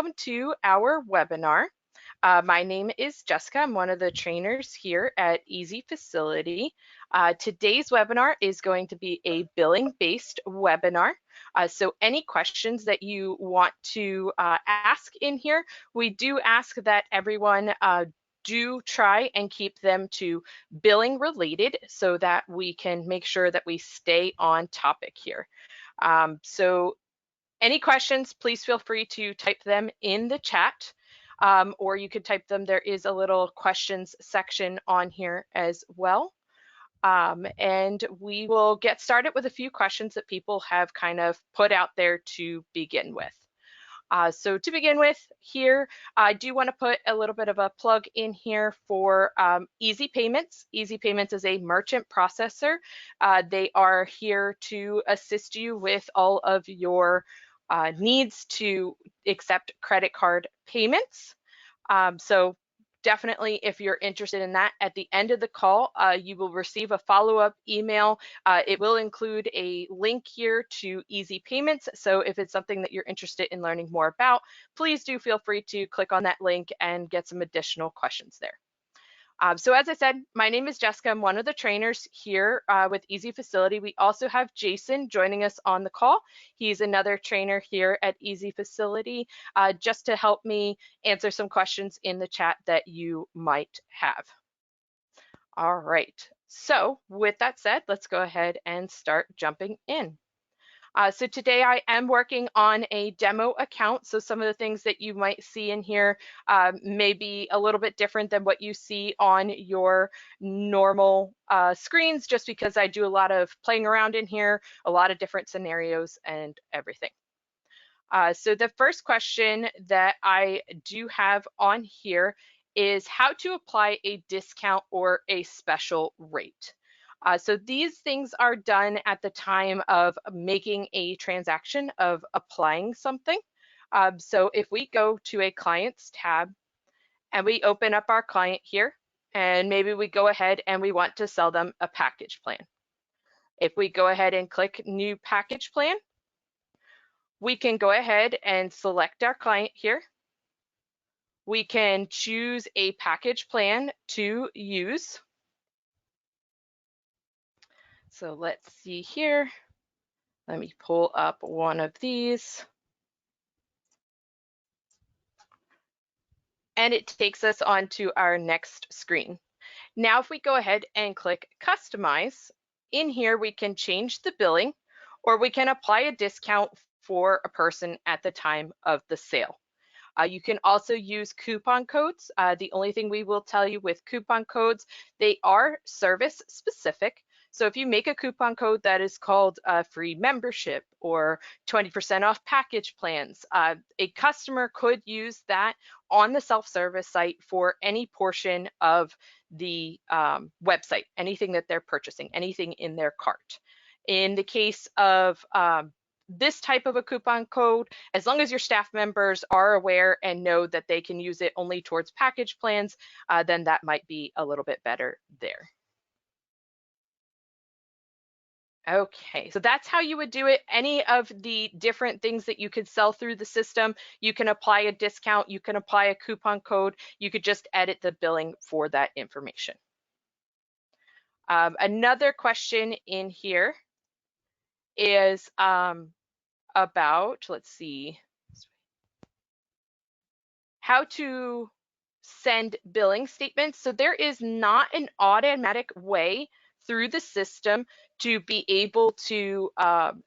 welcome to our webinar. My name is Jessica. I'm one of the trainers here at EZFacility. Today's webinar is going to be a billing-based webinar. So any questions that you want to ask in here, we do ask that everyone do try and keep them to billing related so that we can make sure that we stay on topic here. So any questions, please feel free to type them in the chat, or you could type them. There is a little questions section on here as well. And we will get started with a few questions that people have kind of put out there to begin with. So to begin with here, I do want to put a little bit of a plug in here for EZPayments. EZPayments is a merchant processor. They are here to assist you with all of your needs to accept credit card payments. So definitely, if you're interested in that, at the end of the call, you will receive a follow-up email. It will include a link here to EZPayments. So if it's something that you're interested in learning more about, please do feel free to click on that link and get some additional questions there. So as I said, my name is Jessica. I'm one of the trainers here with EZFacility. We also have Jason joining us on the call. He's another trainer here at EZFacility, just to help me answer some questions in the chat that you might have. All right, so with that said, let's go ahead and start jumping in. So today I am working on a demo account. So some of the things that you might see in here may be a little bit different than what you see on your normal screens, just because I do a lot of playing around in here, a lot of different scenarios and everything. So the first question that I do have on here is how to apply a discount or a special rate. So these things are done at the time of making a transaction, of applying something. So if we go to a clients tab and we open up our client here, and maybe we go ahead and we want to sell them a package plan. If we go ahead and click new package plan, we can go ahead and select our client here. We can choose a package plan to use. So let's see here. Let me pull up one of these. And it takes us onto our next screen. Now, if we go ahead and click Customize, in here we can change the billing, or we can apply a discount for a person at the time of the sale. You can also use coupon codes. The only thing we will tell you with coupon codes, they are service specific. So if you make a coupon code that is called free membership or 20% off package plans, a customer could use that on the self-service site for any portion of the website, anything that they're purchasing, anything in their cart. In the case of this type of a coupon code, as long as your staff members are aware and know that they can use it only towards package plans, then that might be a little bit better there. Okay, so that's how you would do it. Any of the different things that you could sell through the system, you can apply a discount, you can apply a coupon code, you could just edit the billing for that information. Another question in here is about, let's see, how to send billing statements. So there is not an automatic way through the system to be able to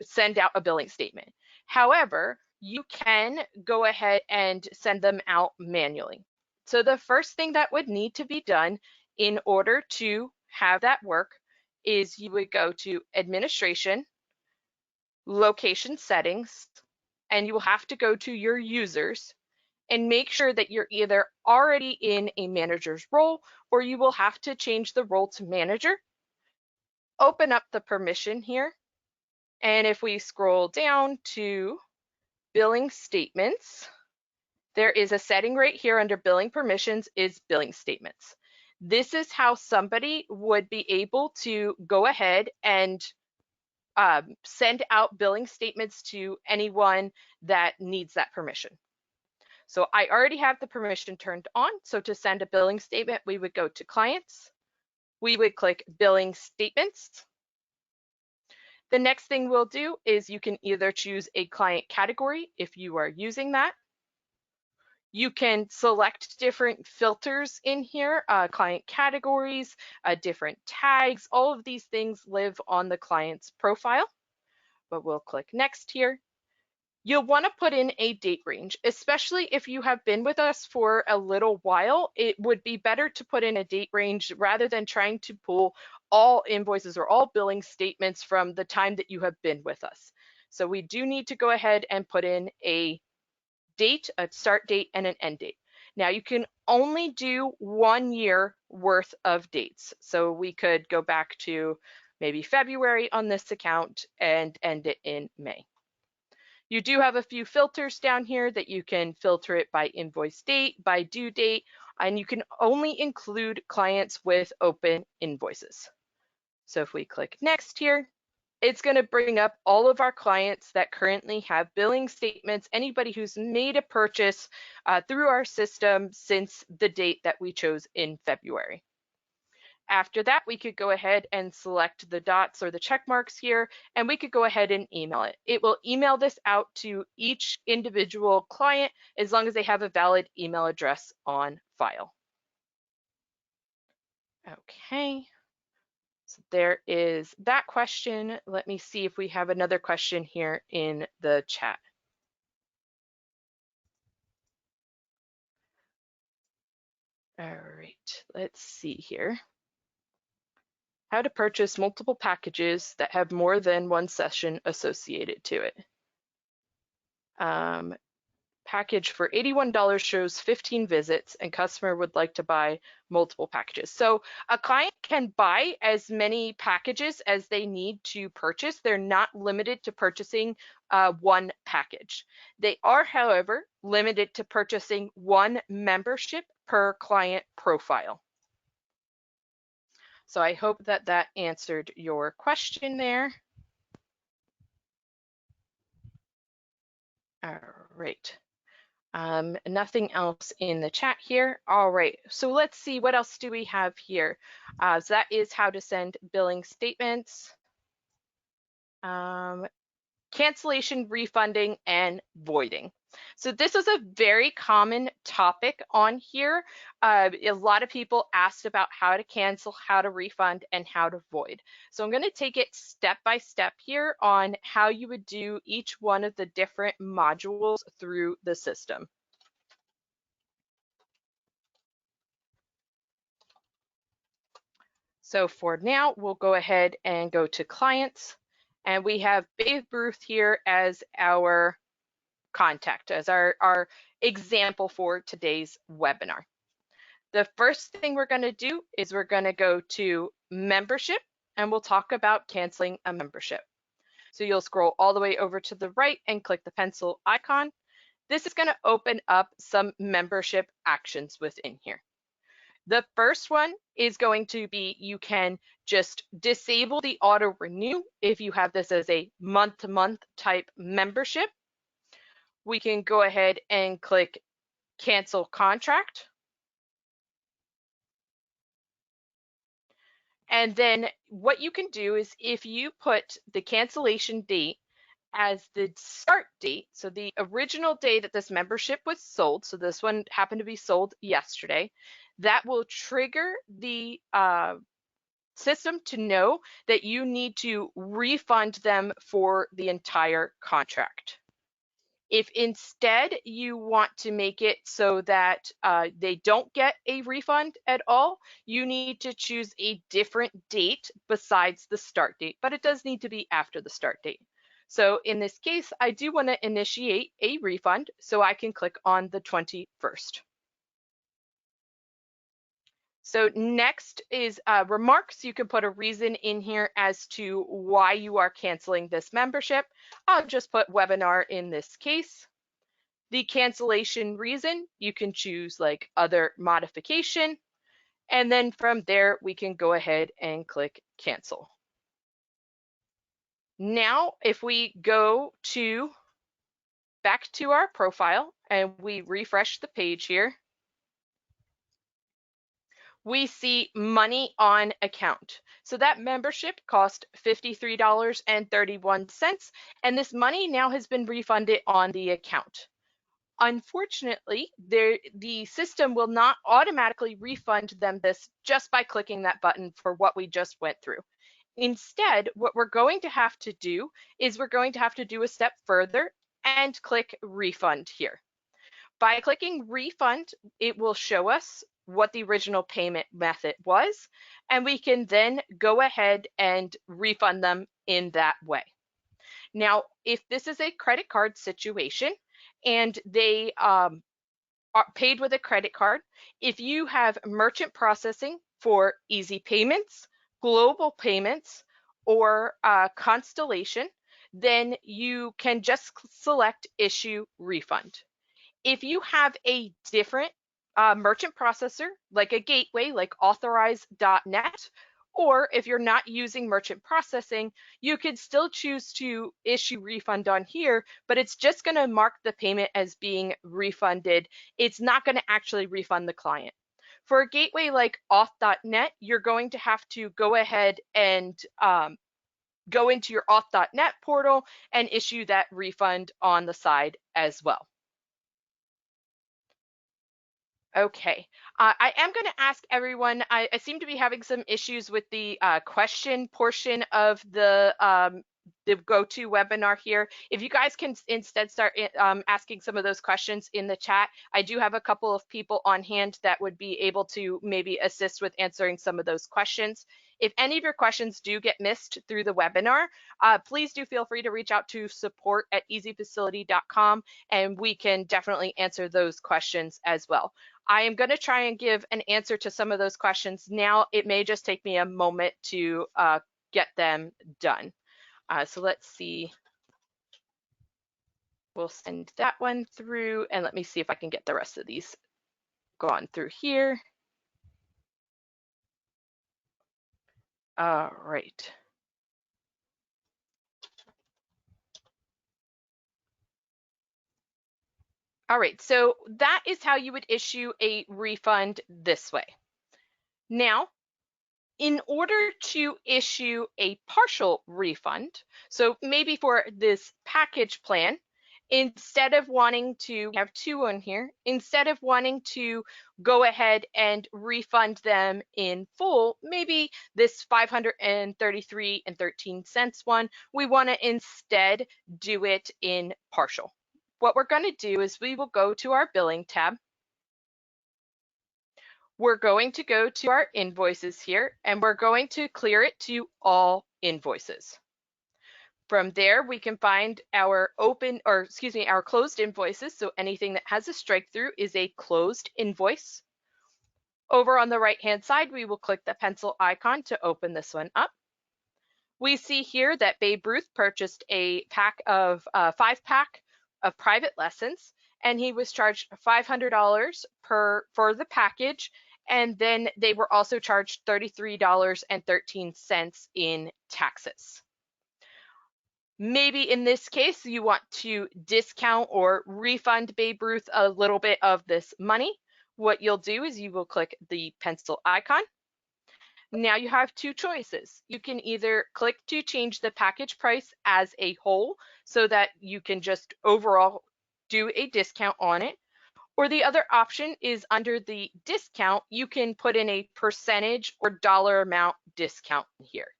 send out a billing statement. However, you can go ahead and send them out manually. So the first thing that would need to be done in order to have that work is you would go to Administration, Location Settings, and you will have to go to your users and make sure that you're either already in a manager's role, or you will have to change the role to manager. Open up the permission here, and if we scroll down to billing statements, there is a setting right here under billing permissions is billing statements. This is how somebody would be able to go ahead and send out billing statements to anyone that needs that permission. So I already have the permission turned on. So to send a billing statement, we would go to Clients. We would click Billing Statements. The next thing we'll do is you can either choose a client category if you are using that. You can select different filters in here, client categories, different tags. All of these things live on the client's profile, but we'll click Next here. You'll want to put in a date range, especially if you have been with us for a little while. It would be better to put in a date range rather than trying to pull all invoices or all billing statements from the time that you have been with us. So we do need to go ahead and put in a date, a start date, and an end date. Now you can only do 1 year worth of dates. So we could go back to maybe February on this account and end it in May. You do have a few filters down here that you can filter it by invoice date, by due date, and you can only include clients with open invoices. So if we click Next here, it's going to bring up all of our clients that currently have billing statements, anybody who's made a purchase through our system since the date that we chose in February. After that, we could go ahead and select the dots or the check marks here, and we could go ahead and email it. It will email this out to each individual client as long as they have a valid email address on file. Okay. So there is that question. Let me see if we have another question here in the chat. All right, let's see here. How to purchase multiple packages that have more than one session associated to it. Package for $81 shows 15 visits and customer would like to buy multiple packages. So a client can buy as many packages as they need to purchase. They're not limited to purchasing one package. They are, however, limited to purchasing one membership per client profile. So I hope that that answered your question there. All right. Nothing else in the chat here. All right, so let's see what else do we have here. So that is how to send billing statements, cancellation, refunding, and voiding. So this is a very common topic on here. A lot of people asked about how to cancel, how to refund, and how to void. So I'm going to take it step by step here on how you would do each one of the different modules through the system. So for now, we'll go ahead and go to clients, and we have Babe Ruth here as our contact, as our example for today's webinar. The first thing we're going to do is we're going to go to membership, and we'll talk about canceling a membership. So you'll scroll all the way over to the right and click the pencil icon. This is going to open up some membership actions within here. The first one is going to be you can just disable the auto renew if you have this as a month-to-month type membership. We can go ahead and click cancel contract. And then what you can do is if you put the cancellation date as the start date, so the original day that this membership was sold, so this one happened to be sold yesterday, that will trigger the system to know that you need to refund them for the entire contract. If instead you want to make it so that they don't get a refund at all, you need to choose a different date besides the start date, but it does need to be after the start date. So in this case, I do want to initiate a refund, so I can click on the 21st. So next is remarks. You can put a reason in here as to why you are canceling this membership. I'll just put webinar in this case. The cancellation reason, you can choose like other modification. And then from there, we can go ahead and click cancel. Now, if we go to back to our profile and we refresh the page here, we see money on account. So that membership cost $53.31, and this money now has been refunded on the account. Unfortunately, the system will not automatically refund them this just by clicking that button for what we just went through. Instead, what we're going to have to do is we're going to have to do a step further and click refund here. By clicking refund, it will show us what the original payment method was, and we can then go ahead and refund them in that way. Now, if this is a credit card situation and they are paid with a credit card, if you have merchant processing for easy payments, global payments, or Constellation, then you can just select issue refund. If you have a different merchant processor, like a gateway, like authorize.net, or if you're not using merchant processing, you could still choose to issue refund on here, but it's just going to mark the payment as being refunded. It's not going to actually refund the client. For a gateway like auth.net, you're going to have to go ahead and go into your auth.net portal and issue that refund on the side as well. Okay, I am going to ask everyone, I seem to be having some issues with the question portion of the GoToWebinar here. If you guys can instead start asking some of those questions in the chat, I do have a couple of people on hand that would be able to maybe assist with answering some of those questions. If any of your questions do get missed through the webinar, please do feel free to reach out to support@EZFacility.com and we can definitely answer those questions as well. I am going to try and give an answer to some of those questions now. It may just take me a moment to get them done. So let's see. We'll send that one through, and let me see if I can get the rest of these gone through here. All right. All right, so that is how you would issue a refund this way. Now, in order to issue a partial refund, so maybe for this package plan, instead of wanting to, we have two on here, instead of wanting to go ahead and refund them in full, maybe this 533.13 one, we want to instead do it in partial. What we're going to do is we will go to our billing tab. We're going to go to our invoices here and we're going to clear it to all invoices. From there, we can find our our closed invoices. So anything that has a strike through is a closed invoice. Over on the right-hand side, we will click the pencil icon to open this one up. We see here that Babe Ruth purchased a pack of 5-pack of private lessons, and he was charged $500 for the package, and then they were also charged $33.13 in taxes. Maybe in this case, you want to discount or refund Babe Ruth a little bit of this money. What you'll do is you will click the pencil icon. Now you have two choices. You can either click to change the package price as a whole so that you can just overall do a discount on it. Or the other option is under the discount, you can put in a percentage or dollar amount discount here.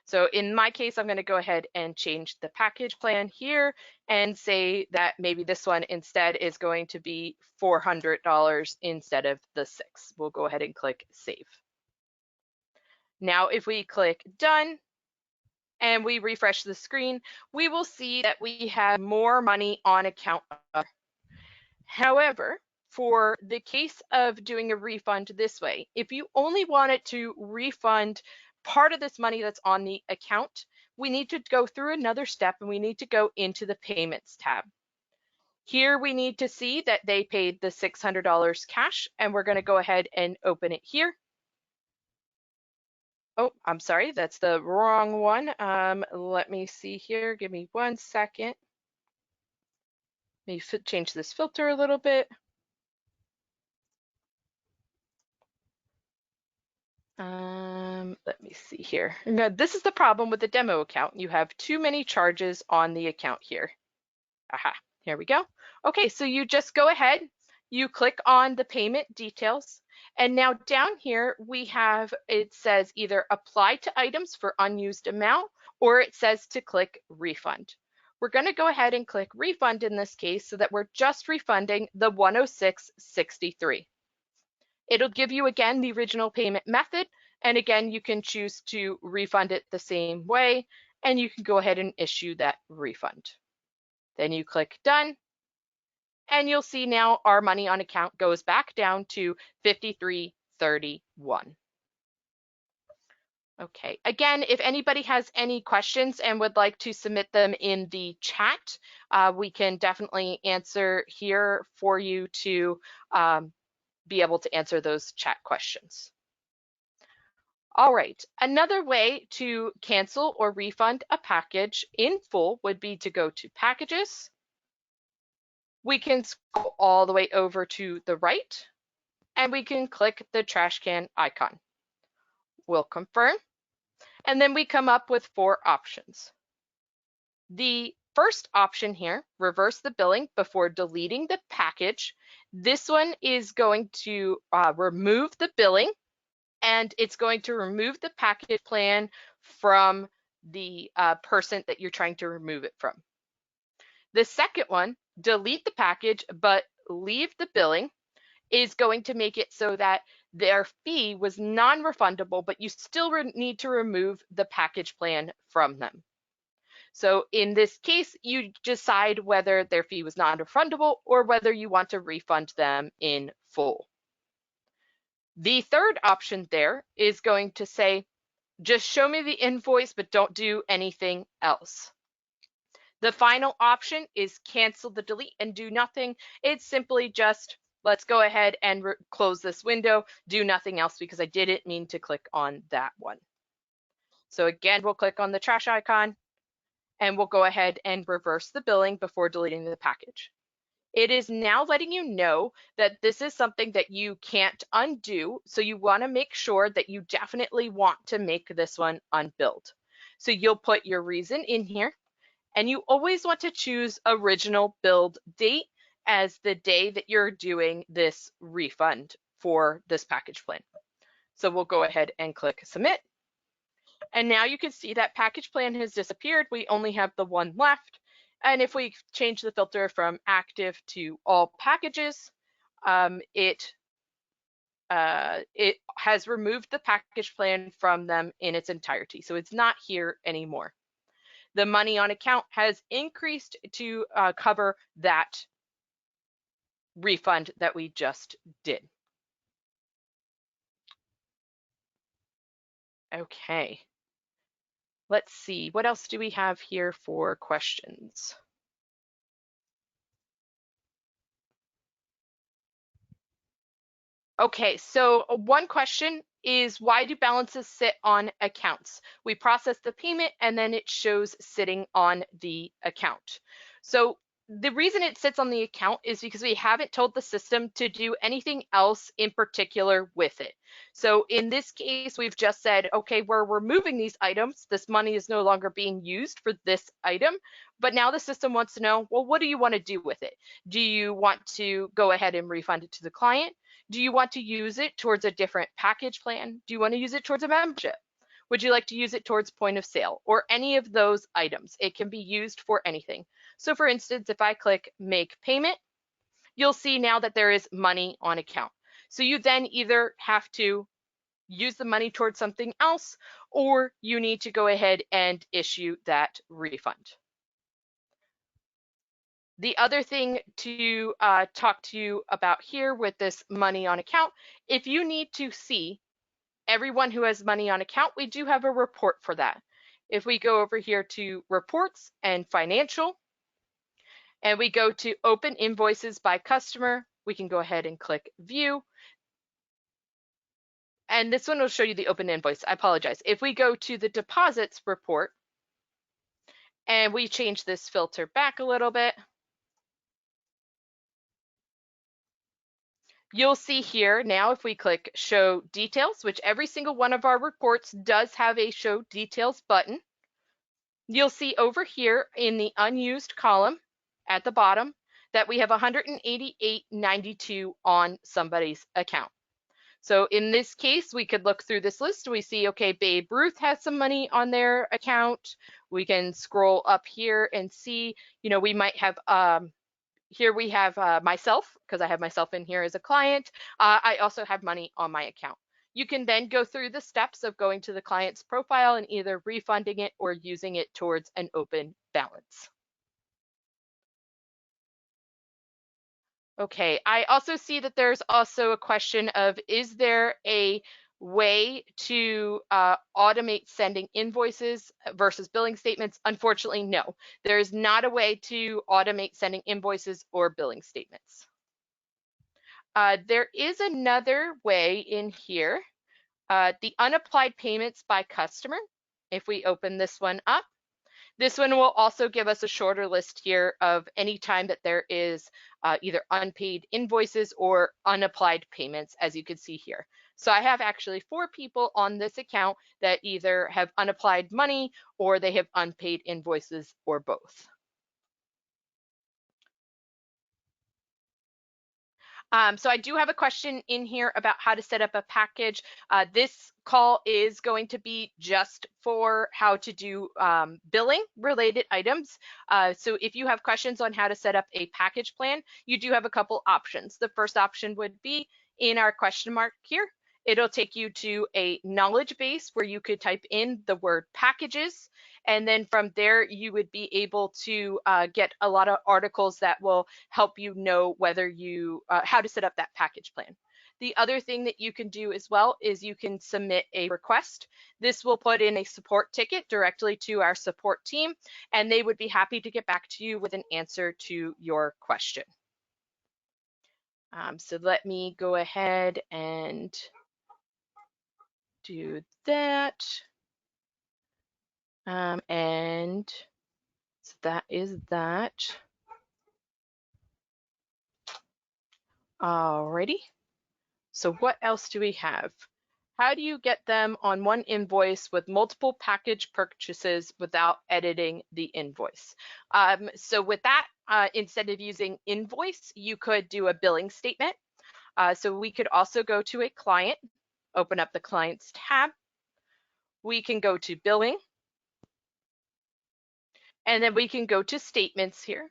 So in my case, I'm going to go ahead and change the package plan here and say that maybe this one instead is going to be $400 instead of the $600. We'll go ahead and click save. Now, if we click done and we refresh the screen, we will see that we have more money on account. However, for the case of doing a refund this way, if you only wanted to refund part of this money that's on the account, we need to go through another step and we need to go into the payments tab. Here we need to see that they paid the $600 cash, and we're going to go ahead and open it here. Oh, I'm sorry, that's the wrong one. Let me see here. Give me 1 second. Maybe change this filter a little bit. Let me see here. Now, this is the problem with the demo account. You have too many charges on the account here. Aha, here we go. Okay, so you just go ahead, you click on the payment details, and now down here we have, it says either apply to items for unused amount, or it says to click refund. We're going to go ahead and click refund in this case so that we're just refunding the 106.63. It'll give you again the original payment method, and again you can choose to refund it the same way, and you can go ahead and issue that refund. Then you click done, and you'll see now our money on account goes back down to 53.31. Okay, again, if anybody has any questions and would like to submit them in the chat, we can definitely answer here for you to be able to answer those chat questions. All right, another way to cancel or refund a package in full would be to go to packages. We can scroll all the way over to the right, and we can click the trash can icon. We'll confirm, and then we come up with 4 options. The first option here, reverse the billing before deleting the package. This one is going to remove the billing, and it's going to remove the package plan from the person that you're trying to remove it from. The second one, delete the package but leave the billing, is going to make it so that their fee was non-refundable, but you still need to remove the package plan from them. So in this case, you decide whether their fee was non-refundable or whether you want to refund them in full. The third option there is going to say, just show me the invoice, but don't do anything else. The final option is cancel the delete and do nothing. It's simply just, let's go ahead and close this window, do nothing else because I didn't mean to click on that one. So again, we'll click on the trash icon and we'll go ahead and reverse the billing before deleting the package. It is now letting you know that this is something that you can't undo, so you want to make sure that you definitely want to make this one unbilled. So you'll put your reason in here, and you always want to choose original billed date as the day that you're doing this refund for this package plan. So we'll go ahead and click submit. And now you can see that package plan has disappeared. We only have the one left. And if we change the filter from active to all packages, it has removed the package plan from them in its entirety. So it's not here anymore. The money on account has increased to cover that refund that we just did. Okay. Let's see, what else do we have here for questions? Okay, so one question is, why do balances sit on accounts? We process the payment and then it shows sitting on the account. So the reason it sits on the account is because we haven't told the system to do anything else in particular with it. So in this case, we've just said, okay, we're removing these items. This money is no longer being used for this item, but now the system wants to know, well, what do you want to do with it? Do you want to go ahead and refund it to the client? Do you want to use it towards a different package plan? Do you want to use it towards a membership? Would you like to use it towards point of sale or any of those items? It can be used for anything. So for instance, if I click make payment, you'll see now that there is money on account. So you then either have to use the money towards something else, or you need to go ahead and issue that refund. The other thing to talk to you about here with this money on account, if you need to see everyone who has money on account, we do have a report for that. If we go over here to reports and financial, and we go to open invoices by customer, we can go ahead and click view. And this one will show you the open invoice. I apologize. If we go to the deposits report and we change this filter back a little bit, You'll see here now if we click show details, which every single one of our reports does have a show details button. You'll see over here in the unused column at the bottom that we have 188.92 on somebody's account. So in this case, we could look through this list. We see, okay, Babe Ruth has some money on their account. We can scroll up here and see, you know, we might have, here we have myself, because I have myself in here as a client. I also have money on my account. You can then go through the steps of going to the client's profile and either refunding it or using it towards an open balance. Okay, I also see that there's also a question of, is there a way to automate sending invoices versus billing statements? Unfortunately, no. There is not a way to automate sending invoices or billing statements. There is another way in here, the unapplied payments by customer. If we open this one up, this one will also give us a shorter list here of any time that there is either unpaid invoices or unapplied payments, as you can see here. So I have actually 4 people on this account that either have unapplied money or they have unpaid invoices or both. So I do have a question in here about how to set up a package. This call is going to be just for how to do billing related items. So if you have questions on how to set up a package plan, you do have a couple options. The first option would be in our question mark here. It'll take you to a knowledge base where you could type in the word packages. And then from there, you would be able to get a lot of articles that will help you know whether you, how to set up that package plan. The other thing that you can do as well is you can submit a request. This will put in a support ticket directly to our support team, and they would be happy to get back to you with an answer to your question. So let me go ahead and do that. And so that is that. Alrighty. So what else do we have? How do you get them on one invoice with multiple package purchases without editing the invoice? So with that, instead of using invoice, you could do a billing statement. So we could also go to a client, open up the client's tab. We can go to billing, and then we can go to statements here.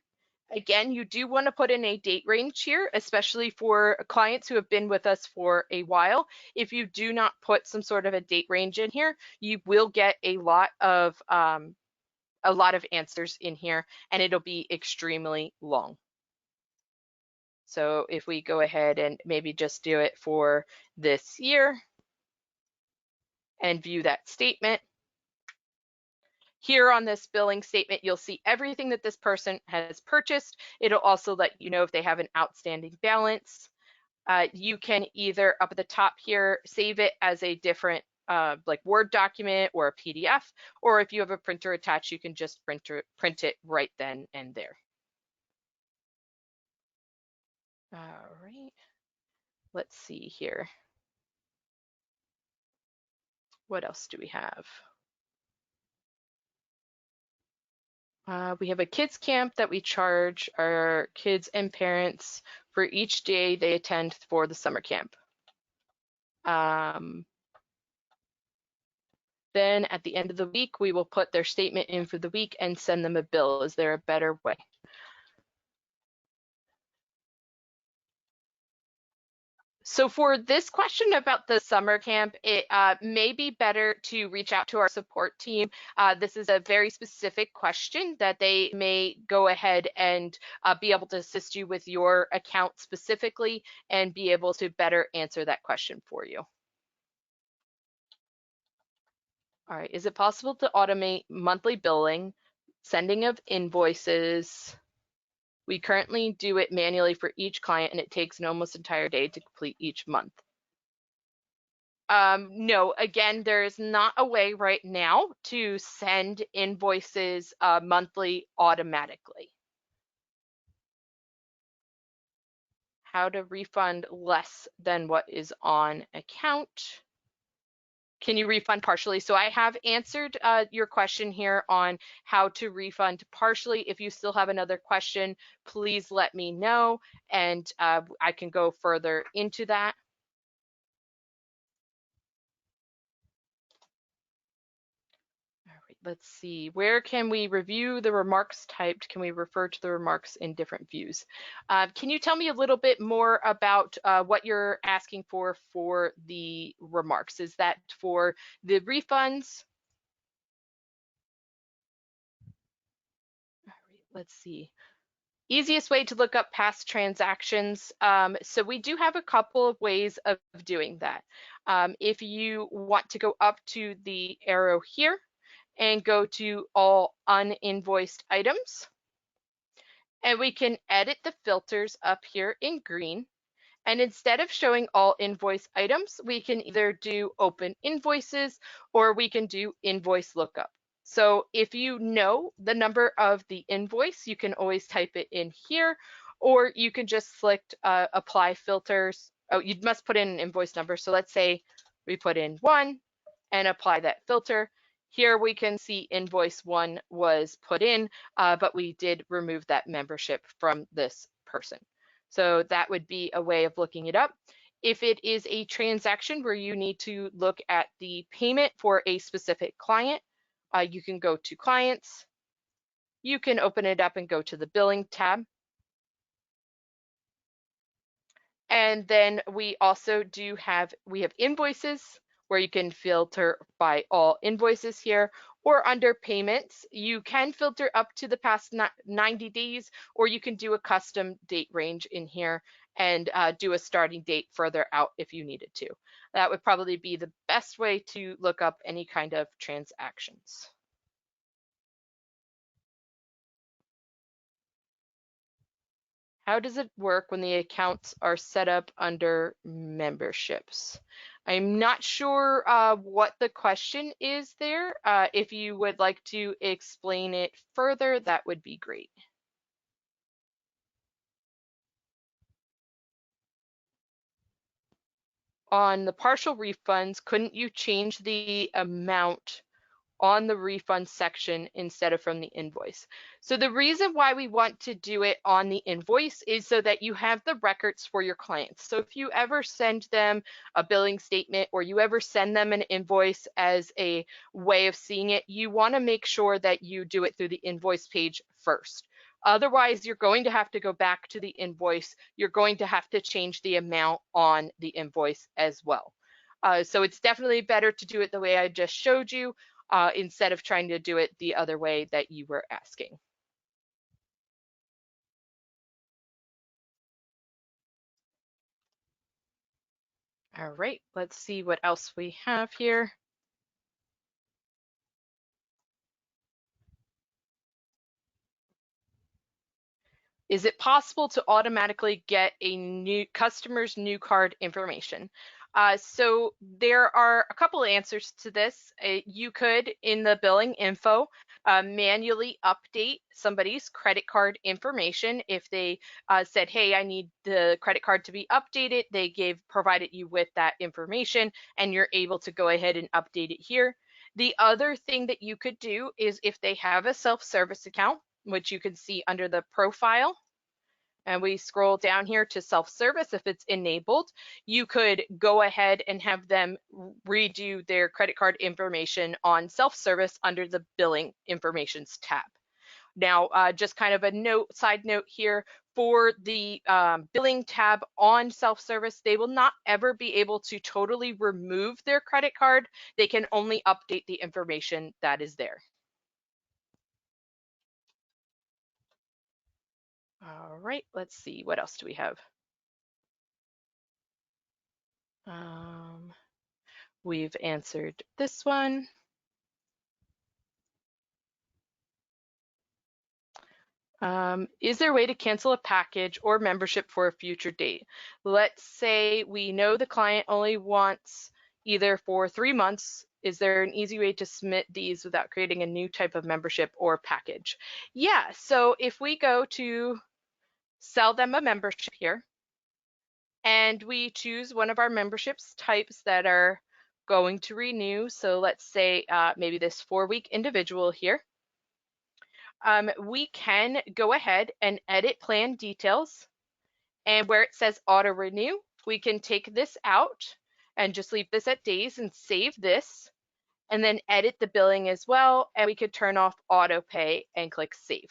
Again, you do want to put in a date range here, especially for clients who have been with us for a while. If you do not put some sort of a date range in here, you will get a lot of answers in here, and it'll be extremely long. So if we go ahead and maybe just do it for this year and view that statement. Here on this billing statement, you'll see everything that this person has purchased. It'll also let you know if they have an outstanding balance. You can either up at the top here, save it as a different like Word document or a PDF, or if you have a printer attached, you can just print it right then and there. All right, let's see here. What else do we have? We have a kids camp that we charge our kids and parents for each day they attend for the summer camp. Then at the end of the week, we will put their statement in for the week and send them a bill. Is there a better way? So for this question about the summer camp, it may be better to reach out to our support team. This is a very specific question that they may go ahead and be able to assist you with your account specifically and be able to better answer that question for you. All right, is it possible to automate monthly billing, sending of invoices? We currently do it manually for each client, and it takes an almost entire day to complete each month. No, again, there's not a way right now to send invoices monthly automatically. how to refund less than what is on account. Can you refund partially? So I have answered your question here on how to refund partially. If you still have another question, please let me know, and I can go further into that. All right, let's see. Where can we review the remarks typed? Can we refer to the remarks in different views? Can you tell me a little bit more about what you're asking for the remarks? Is that for the refunds? All right, let's see. Easiest way to look up past transactions. So we do have a couple of ways of doing that. If you want to go up to the arrow here and go to all uninvoiced items, and we can edit the filters up here in green. And instead of showing all invoice items, we can either do open invoices or we can do invoice lookup. So if you know the number of the invoice, you can always type it in here, or you can just select apply filters. Oh, you must put in an invoice number. So let's say we put in 1 and apply that filter. Here we can see invoice 1 was put in, but we did remove that membership from this person. So that would be a way of looking it up. If it is a transaction where you need to look at the payment for a specific client, you can go to clients. You can open it up and go to the billing tab. And then we also we have invoices where you can filter by all invoices here, or under payments, you can filter up to the past 90 days, or you can do a custom date range in here and do a starting date further out if you needed to. That would probably be the best way to look up any kind of transactions. How does it work when the accounts are set up under memberships? I'm not sure what the question is there. If you would like to explain it further, that would be great. On the partial refunds, couldn't you change the amount on the refund section instead of from the invoice? So the reason why we want to do it on the invoice is so that you have the records for your clients. So if you ever send them a billing statement or you ever send them an invoice as a way of seeing it, you want to make sure that you do it through the invoice page first. Otherwise, you're going to have to go back to the invoice. You're going to have to change the amount on the invoice as well. So it's definitely better to do it the way I just showed you, instead of trying to do it the other way that you were asking. All right, let's see what else we have here. Is it possible to automatically get a new customer's new card information? So there are a couple of answers to this. You could, in the billing info, manually update somebody's credit card information. If they said, hey, I need the credit card to be updated, they provided you with that information and you're able to go ahead and update it here. The other thing that you could do is if they have a self-service account, which you can see under the profile, and we scroll down here to self-service, if it's enabled, you could go ahead and have them redo their credit card information on self-service under the billing informations tab. Now, just kind of a side note here, for the billing tab on self-service, they will not ever be able to totally remove their credit card. They can only update the information that is there. All right, let's see, what else do we have? We've answered this one. Is there a way to cancel a package or membership for a future date? Let's say we know the client only wants either for 3 months. Is there an easy way to submit these without creating a new type of membership or package? Yeah, so if we go to sell them a membership here, and we choose one of our memberships types that are going to renew. So let's say maybe this 4-week individual here. We can go ahead and edit plan details, and where it says auto renew, we can take this out and just leave this at days and save this, and then edit the billing as well, and we could turn off auto pay and click save.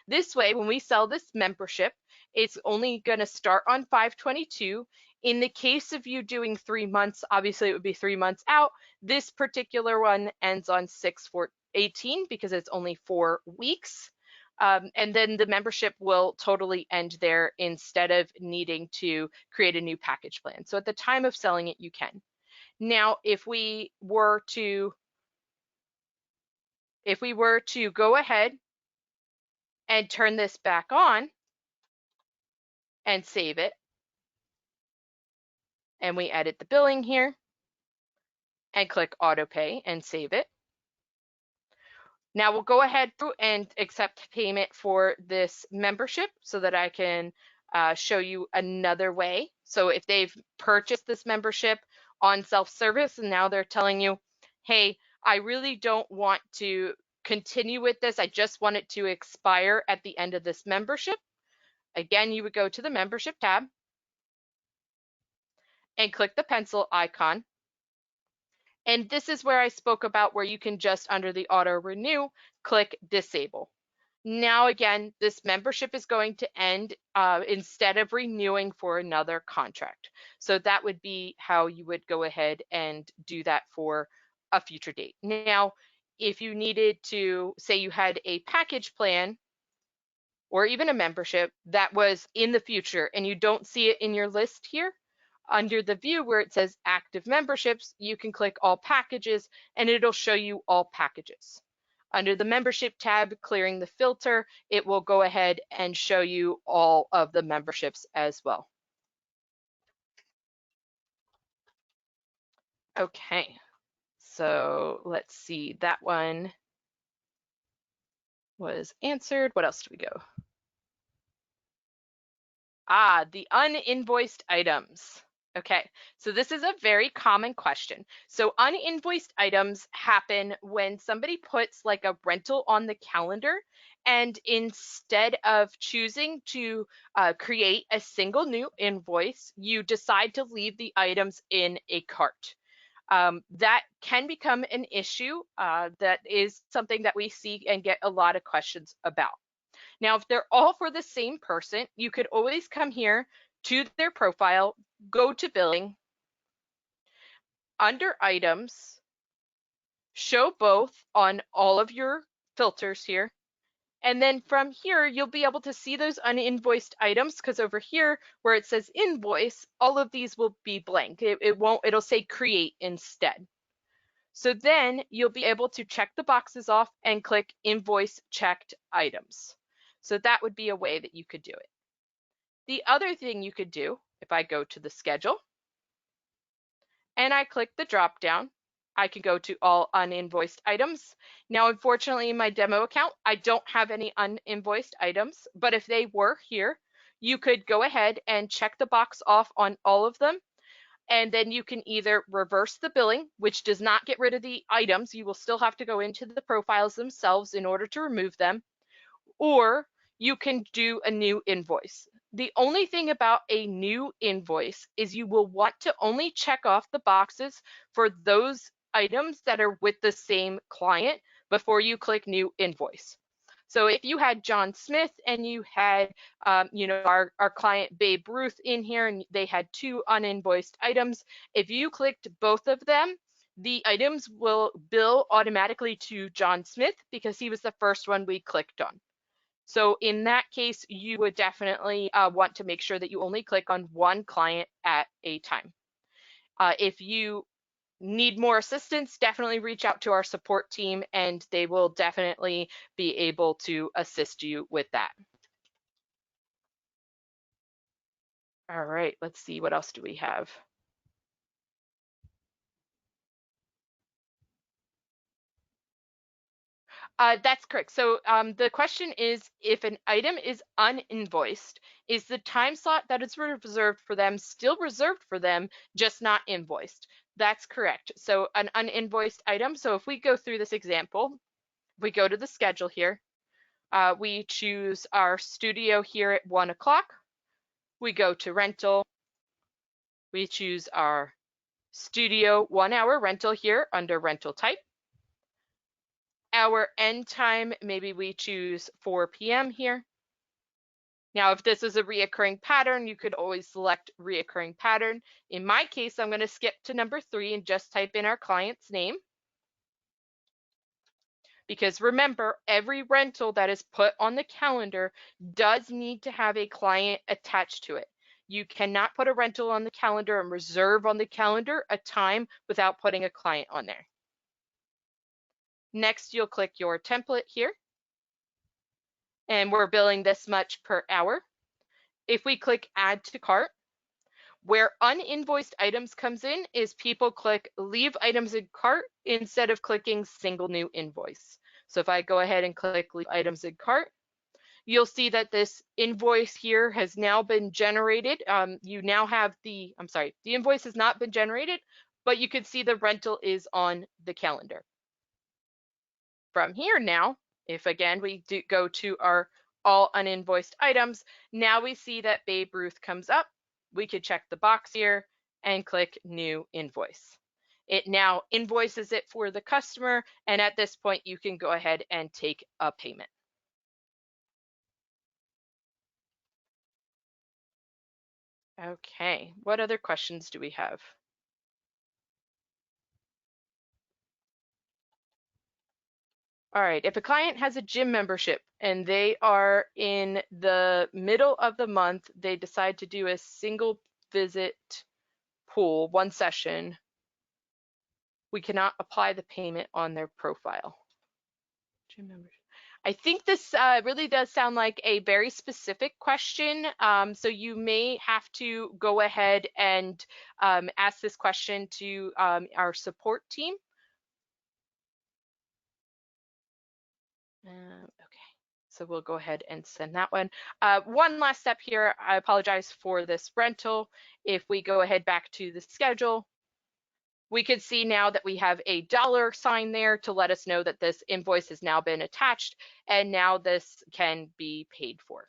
This way, when we sell this membership, it's only going to start on 5/22. In the case of you doing 3 months, obviously it would be 3 months out. This particular one ends on 6/18 because it's only 4 weeks. And then the membership will totally end there instead of needing to create a new package plan. So at the time of selling it, you can. Now, if we were to go ahead and turn this back on and save it, and we edit the billing here and click auto pay and save it. Now we'll go ahead through and accept payment for this membership so that I can show you another way. So if they've purchased this membership on self-service and now they're telling you, hey, I really don't want to continue with this, I just want it to expire at the end of this membership. Again, you would go to the membership tab and click the pencil icon. And this is where I spoke about where you can just under the auto renew, click disable. Now again, this membership is going to end instead of renewing for another contract. So that would be how you would go ahead and do that for a future date. Now, if you needed to, say you had a package plan or even a membership that was in the future and you don't see it in your list here, under the view where it says active memberships, you can click all packages and it'll show you all packages. Under the membership tab, clearing the filter, it will go ahead and show you all of the memberships as well. Okay, so let's see, that one was answered. What else do we go? The uninvoiced items. Okay, so this is a very common question. So uninvoiced items happen when somebody puts like a rental on the calendar, and instead of choosing to create a single new invoice, you decide to leave the items in a cart. That can become an issue. That is something that we see and get a lot of questions about. Now, if they're all for the same person, you could always come here to their profile, go to billing, under items, show both on all of your filters here. And then from here, you'll be able to see those uninvoiced items because over here where it says invoice, all of these will be blank. It'll say create instead. So then you'll be able to check the boxes off and click invoice checked items. So that would be a way that you could do it. The other thing you could do, if I go to the schedule and I click the drop down, I can go to all uninvoiced items. Now, unfortunately, in my demo account, I don't have any uninvoiced items, but if they were here, you could go ahead and check the box off on all of them. And then you can either reverse the billing, which does not get rid of the items. You will still have to go into the profiles themselves in order to remove them, or you can do a new invoice. The only thing about a new invoice is you will want to only check off the boxes for those items that are with the same client before you click new invoice. So if you had John Smith and you had, our client Babe Ruth in here and they had 2 uninvoiced items, if you clicked both of them, the items will bill automatically to John Smith because he was the first one we clicked on. So in that case, you would definitely want to make sure that you only click on one client at a time. If you need more assistance, definitely reach out to our support team and they will definitely be able to assist you with that. All right, let's see, what else do we have? That's correct. So the question is, if an item is uninvoiced, is the time slot that is reserved for them still reserved for them, just not invoiced? That's correct. So an uninvoiced item. So if we go through this example, we go to the schedule here. We choose our studio here at 1 o'clock. We go to rental. We choose our studio 1 hour rental here under rental type. Our end time, maybe we choose 4 p.m. here. Now, if this is a reoccurring pattern, you could always select reoccurring pattern. In my case, I'm going to skip to number 3 and just type in our client's name. Because remember, every rental that is put on the calendar does need to have a client attached to it. You cannot put a rental on the calendar and reserve on the calendar a time without putting a client on there. Next, you'll click your template here. And we're billing this much per hour. If we click add to cart, where uninvoiced items comes in is people click leave items in cart instead of clicking single new invoice. So if I go ahead and click leave items in cart, you'll see that this invoice here has now been generated. You now have the invoice has not been generated, but you can see the rental is on the calendar. From here now, if again we go to our all uninvoiced items, now we see that Babe Ruth comes up. We could check the box here and click new invoice. It now invoices it for the customer, and at this point you can go ahead and take a payment. Okay, what other questions do we have? All right, if a client has a gym membership and they are in the middle of the month, they decide to do a single visit pool, one session, we cannot apply the payment on their profile. Gym membership. I think this really does sound like a very specific question. So you may have to go ahead and ask this question to our support team. Okay, so we'll go ahead and send that one. One last step here. I apologize for this rental. If we go ahead back to the schedule, we could see now that we have a dollar sign there to let us know that this invoice has now been attached, and now this can be paid for.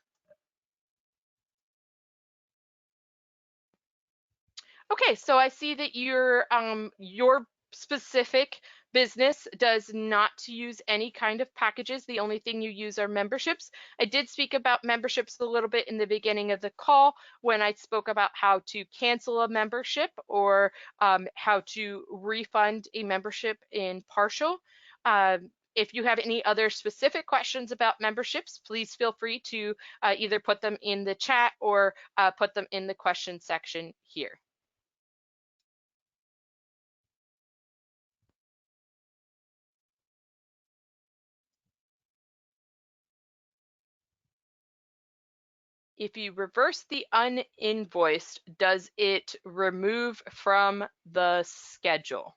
Okay, so I see that your specific business does not use any kind of packages. The only thing you use are memberships. I did speak about memberships a little bit in the beginning of the call when I spoke about how to cancel a membership or how to refund a membership in partial. If you have any other specific questions about memberships, please feel free to either put them in the chat or put them in the question section here. If you reverse the uninvoiced, does it remove from the schedule?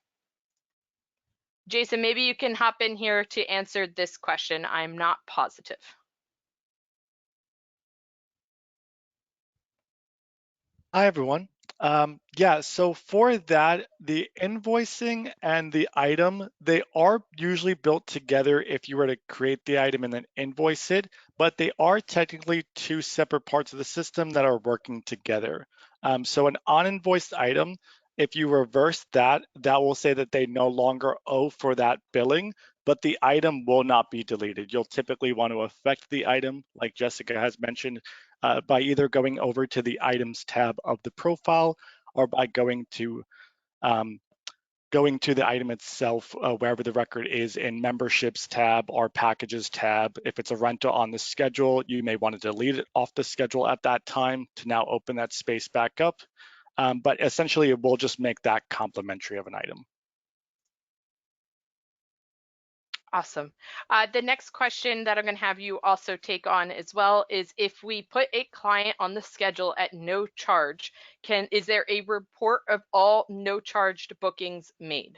Jason, maybe you can hop in here to answer this question. I'm not positive. Hi, everyone. Yeah, so for that, the invoicing and the item, they are usually built together if you were to create the item and then invoice it, but they are technically two separate parts of the system that are working together. So an uninvoiced item, if you reverse that, that will say that they no longer owe for that billing, but the item will not be deleted. You'll typically want to affect the item, like Jessica has mentioned, by either going over to the items tab of the profile or by going to the item itself, wherever the record is in memberships tab or packages tab. If it's a rental on the schedule, you may want to delete it off the schedule at that time to now open that space back up. But essentially, it will just make that complementary of an item. Awesome. The next question that I'm going to have you also take on as well is if we put a client on the schedule at no charge, is there a report of all no charged bookings made?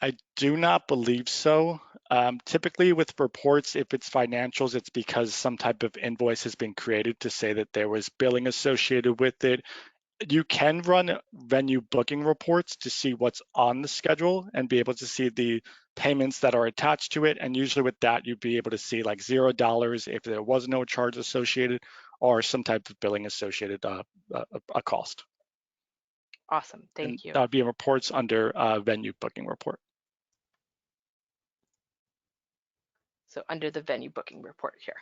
I do not believe so. Typically with reports, if it's financials, it's because some type of invoice has been created to say that there was billing associated with it. You can run venue booking reports to see what's on the schedule and be able to see the payments that are attached to it. And usually with that, you'd be able to see like $0 if there was no charge associated or some type of billing associated a cost. Awesome, And thank you. that would be in reports under venue booking report. So under the venue booking report here.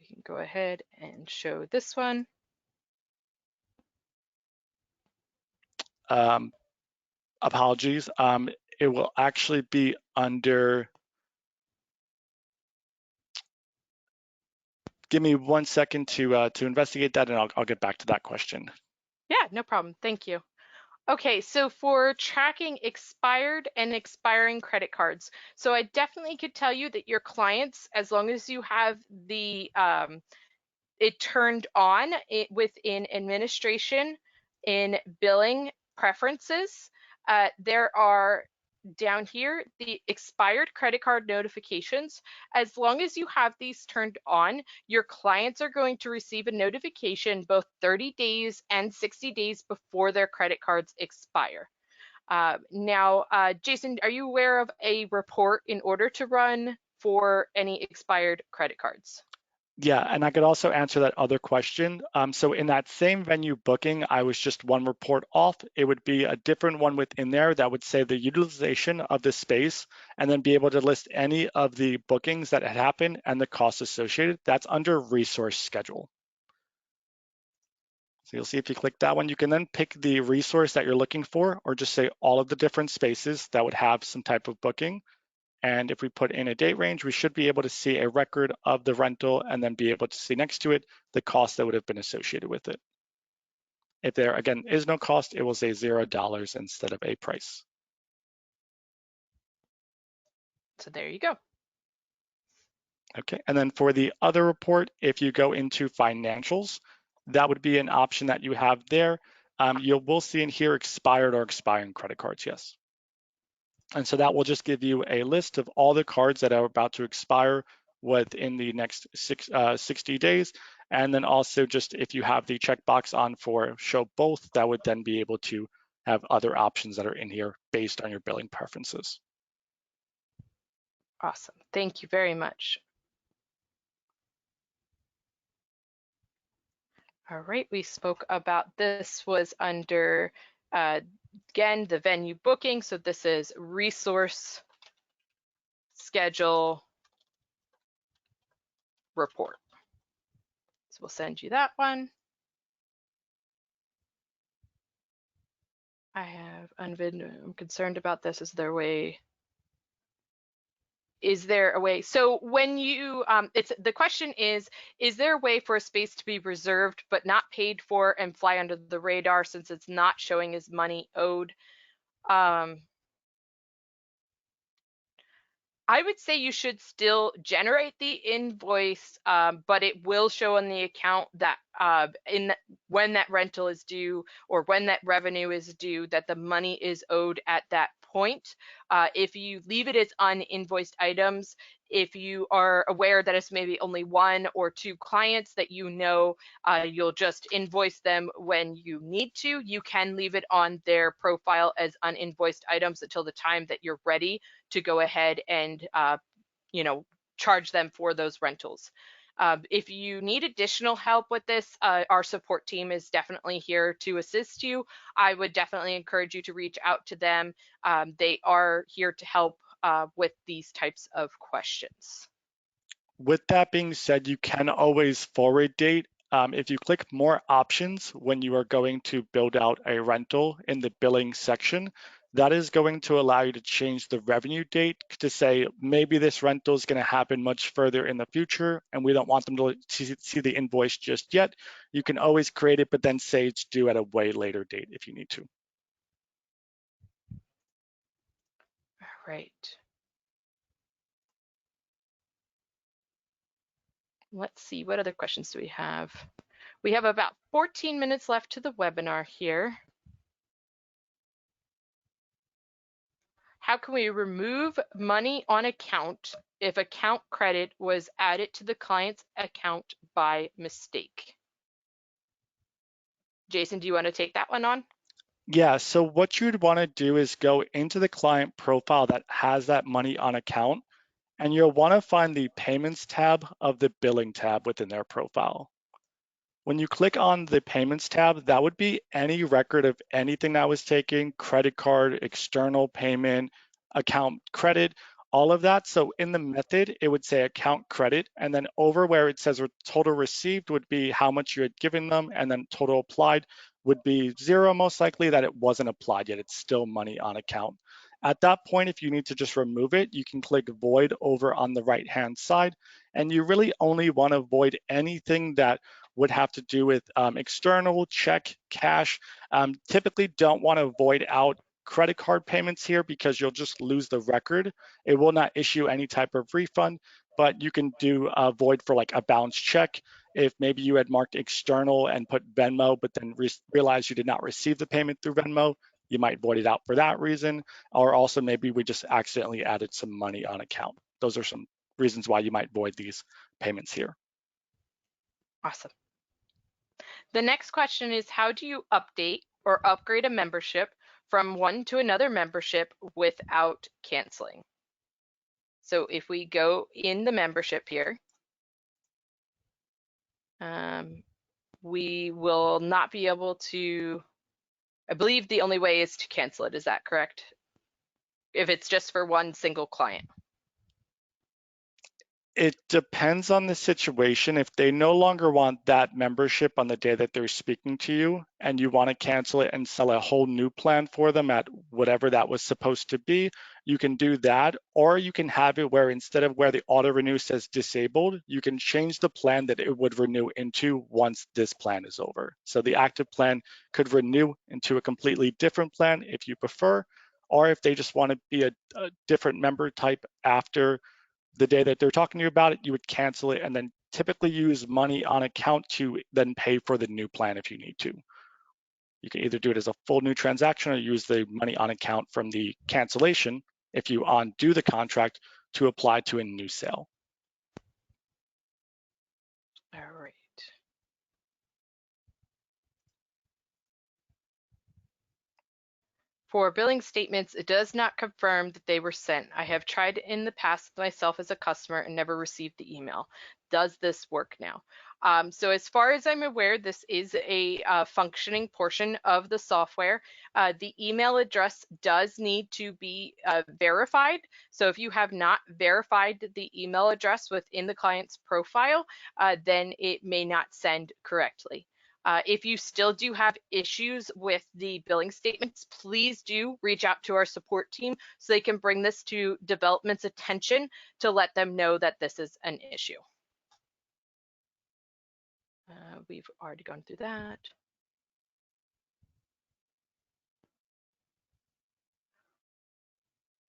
We can go ahead and show this one. Apologies. It will actually be under, give me 1 second to investigate that and I'll get back to that question. Yeah, no problem, thank you. Okay, so for tracking expired and expiring credit cards, so I definitely could tell you that your clients, as long as you have the it turned on within administration in billing preferences, there are down here the expired credit card notifications. As long as you have these turned on, your clients are going to receive a notification both 30 days and 60 days before their credit cards expire. Now, Jason, are you aware of a report in order to run for any expired credit cards? Yeah, and I could also answer that other question. So in that same venue booking, I was just one report off. It would be a different one within there that would say the utilization of the space and then be able to list any of the bookings that had happened and the costs associated. That's under resource schedule. So you'll see if you click that one, you can then pick the resource that you're looking for or just say all of the different spaces that would have some type of booking. And if we put in a date range, we should be able to see a record of the rental and then be able to see next to it the cost that would have been associated with it. If there, again, is no cost, it will say $0 instead of a price. So there you go. Okay, and then for the other report, if you go into financials, that would be an option that you have there. You will see in here expired or expiring credit cards, yes. And so that will just give you a list of all the cards that are about to expire within the next 60 days. And then also just if you have the checkbox on for show both, that would then be able to have other options that are in here based on your billing preferences. Awesome. Thank you very much. All right, we spoke about this was under, again, the venue booking. So this is resource schedule report. So we'll send you that one. I'm concerned about this. Is there a way? Is there a way? So when you, the question is there a way for a space to be reserved but not paid for and fly under the radar since it's not showing as money owed? I would say you should still generate the invoice, but it will show on the account that when that rental is due or when that revenue is due, that the money is owed at that point. If you leave it as uninvoiced items, if you are aware that it's maybe only 1 or 2 clients that you know, you'll just invoice them when you need to. You can leave it on their profile as uninvoiced items until the time that you're ready to go ahead and charge them for those rentals. If you need additional help with this, our support team is definitely here to assist you. I would definitely encourage you to reach out to them. They are here to help with these types of questions. With that being said, you can always forward date. If you click more options when you are going to build out a rental in the billing section, that is going to allow you to change the revenue date to say maybe this rental is going to happen much further in the future and we don't want them to see the invoice just yet. You can always create it, but then say it's due at a way later date if you need to. All right. Let's see, what other questions do we have? We have about 14 minutes left to the webinar here. How can we remove money on account if account credit was added to the client's account by mistake? Jason, do you want to take that one on? Yeah, so what you'd want to do is go into the client profile that has that money on account, and you'll want to find the payments tab of the billing tab within their profile. When you click on the payments tab, that would be any record of anything that was taken, credit card, external payment, account credit, all of that. So in the method, it would say account credit, and then over where it says total received would be how much you had given them, and then total applied would be zero, most likely that it wasn't applied yet. It's still money on account. At that point, if you need to just remove it, you can click void over on the right-hand side, and you really only want to void anything that would have to do with external, check, cash. Typically don't want to void out credit card payments here because you'll just lose the record. It will not issue any type of refund, but you can do a void for like a bounce check. If maybe you had marked external and put Venmo, but then realized you did not receive the payment through Venmo, you might void it out for that reason. Or also maybe we just accidentally added some money on account. Those are some reasons why you might void these payments here. Awesome. The next question is, how do you update or upgrade a membership from one to another membership without canceling? So if we go in the membership here, we will not be able to, I believe the only way is to cancel it. Is that correct? If it's just for one single client. It depends on the situation. If they no longer want that membership on the day that they're speaking to you and you want to cancel it and sell a whole new plan for them at whatever that was supposed to be, you can do that. Or you can have it where instead of where the auto renew says disabled, you can change the plan that it would renew into once this plan is over. So the active plan could renew into a completely different plan if you prefer, or if they just want to be a different member type after the day that they're talking to you about it, you would cancel it and then typically use money on account to then pay for the new plan if you need to. You can either do it as a full new transaction or use the money on account from the cancellation if you undo the contract to apply to a new sale. All right. For billing statements, it does not confirm that they were sent. I have tried in the past myself as a customer and never received the email. Does this work now? So as far as I'm aware, this is a functioning portion of the software. The email address does need to be verified. So if you have not verified the email address within the client's profile, then it may not send correctly. If you still do have issues with the billing statements, please do reach out to our support team so they can bring this to development's attention to let them know that this is an issue. We've already gone through that.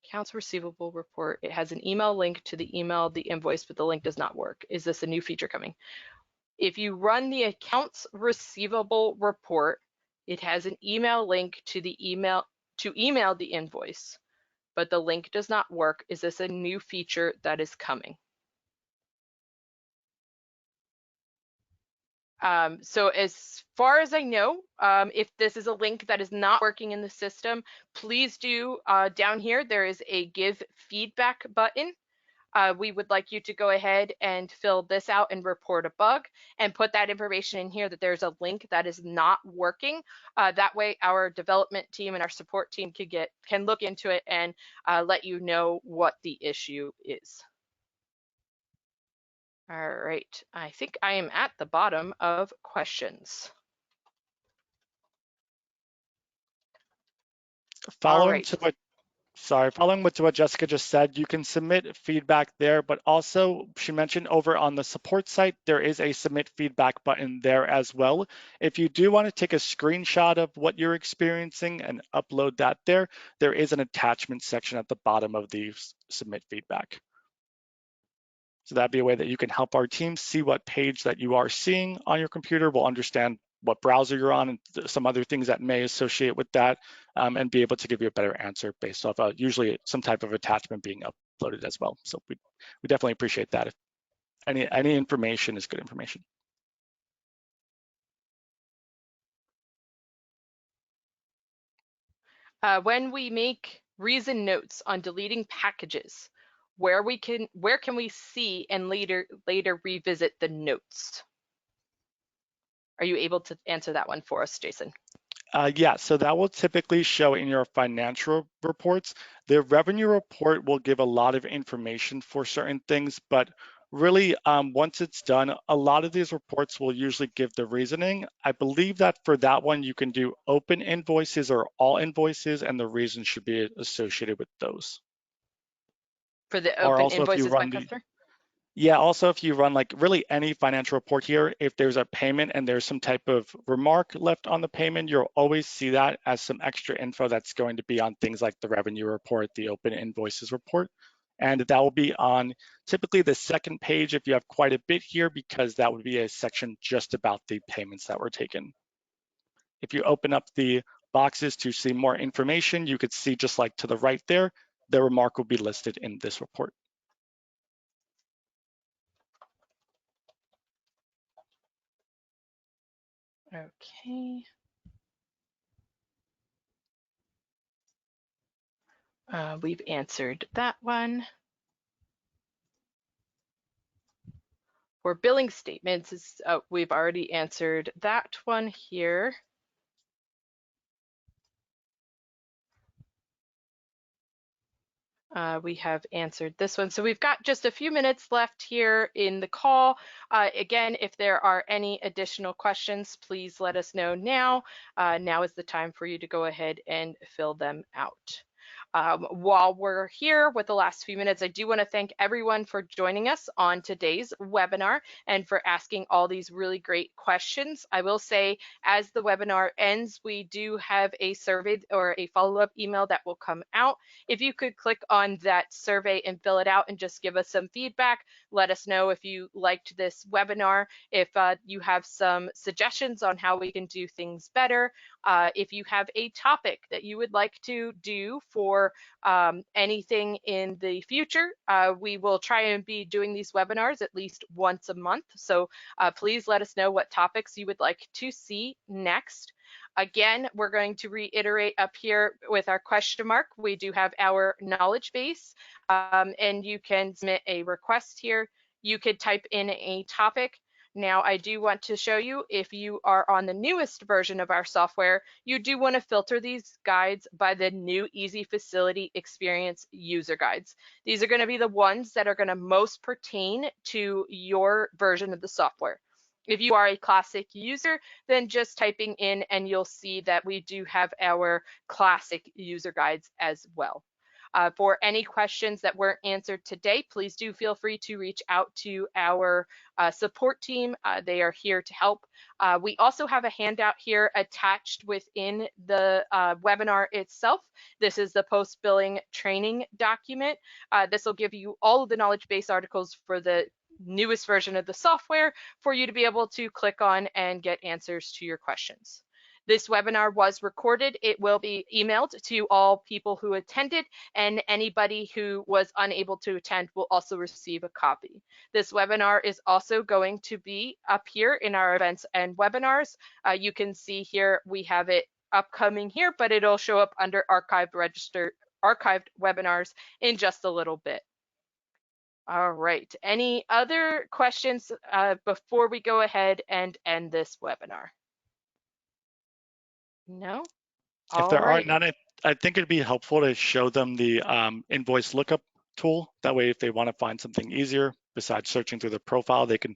Accounts receivable report. It has an email link to the email, the invoice, but the link does not work. Is this a new feature coming? If you run the accounts receivable report, it has an email link to the email the invoice, but the link does not work. Is this a new feature that is coming? So as far as I know, if this is a link that is not working in the system, please do, down here, there is a give feedback button. We would like you to go ahead and fill this out and report a bug and put that information in here that there's a link that is not working. That way our development team and our support team can look into it and let you know what the issue is. All right, I think I am at the bottom of questions. Following to what Jessica just said, you can submit feedback there, but also she mentioned over on the support site, there is a submit feedback button there as well. If you do want to take a screenshot of what you're experiencing and upload that there is an attachment section at the bottom of the submit feedback. So that'd be a way that you can help our team see what page that you are seeing on your computer. We'll understand what browser you're on and some other things that may associate with that, and be able to give you a better answer based off usually some type of attachment being uploaded as well. So we definitely appreciate that. If any information is good information. When we make reason notes on deleting packages, where can we see and later revisit the notes? Are you able to answer that one for us, Jason? Yeah, so that will typically show in your financial reports. The revenue report will give a lot of information for certain things, but really, once it's done, a lot of these reports will usually give the reasoning. I believe that for that one, you can do open invoices or all invoices, and the reason should be associated with those. For the Or open also if you invoices by run the, customer? yeah, also if you run like really any financial report here, if there's a payment and there's some type of remark left on the payment, you'll always see that as some extra info that's going to be on things like the revenue report, the open invoices report. And that will be on typically the second page if you have quite a bit here, because that would be a section just about the payments that were taken. If you open up the boxes to see more information, you could see just like to the right there, the remark will be listed in this report. Okay. We've answered that one. For billing statements, we've already answered that one here. We have answered this one. So we've got just a few minutes left here in the call. Again, if there are any additional questions, please let us know now. Now is the time for you to go ahead and fill them out. While we're here with the last few minutes, I do want to thank everyone for joining us on today's webinar and for asking all these really great questions. I will say, as the webinar ends, we do have a survey or a follow-up email that will come out. If you could click on that survey and fill it out and just give us some feedback, let us know if you liked this webinar, if you have some suggestions on how we can do things better. If you have a topic that you would like to do for anything in the future, we will try and be doing these webinars at least once a month. So please let us know what topics you would like to see next. Again, we're going to reiterate up here with our question mark. We do have our knowledge base, and you can submit a request here. You could type in a topic. Now, I do want to show you, if you are on the newest version of our software, you do want to filter these guides by the new EZFacility Experience user guides. These are going to be the ones that are going to most pertain to your version of the software. If you are a classic user, then just typing in and you'll see that we do have our classic user guides as well. For any questions that weren't answered today, please do feel free to reach out to our support team. They are here to help. We also have a handout here attached within the webinar itself. This is the post-billing training document. This will give you all of the knowledge base articles for the newest version of the software for you to be able to click on and get answers to your questions. This webinar was recorded. It will be emailed to all people who attended, and anybody who was unable to attend will also receive a copy. This webinar is also going to be up here in our events and webinars. You can see here we have it upcoming here, but it'll show up under archived webinars in just a little bit. All right, any other questions before we go ahead and end this webinar? No? If All there are right. none, I think it'd be helpful to show them the invoice lookup tool. That way, if they want to find something easier besides searching through the profile, they can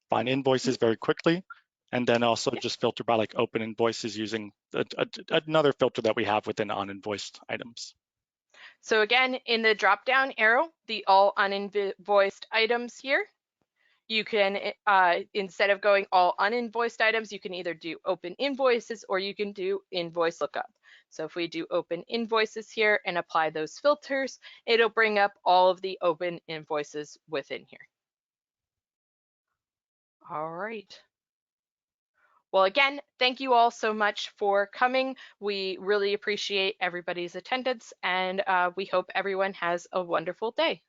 find invoices very quickly. And then also just filter by like open invoices using another filter that we have within uninvoiced items. So again, in the drop-down arrow, the all uninvoiced items here, you can, instead of going all uninvoiced items, you can either do open invoices or you can do invoice lookup. So if we do open invoices here and apply those filters, it'll bring up all of the open invoices within here. All right. Well, again, thank you all so much for coming. We really appreciate everybody's attendance, and we hope everyone has a wonderful day.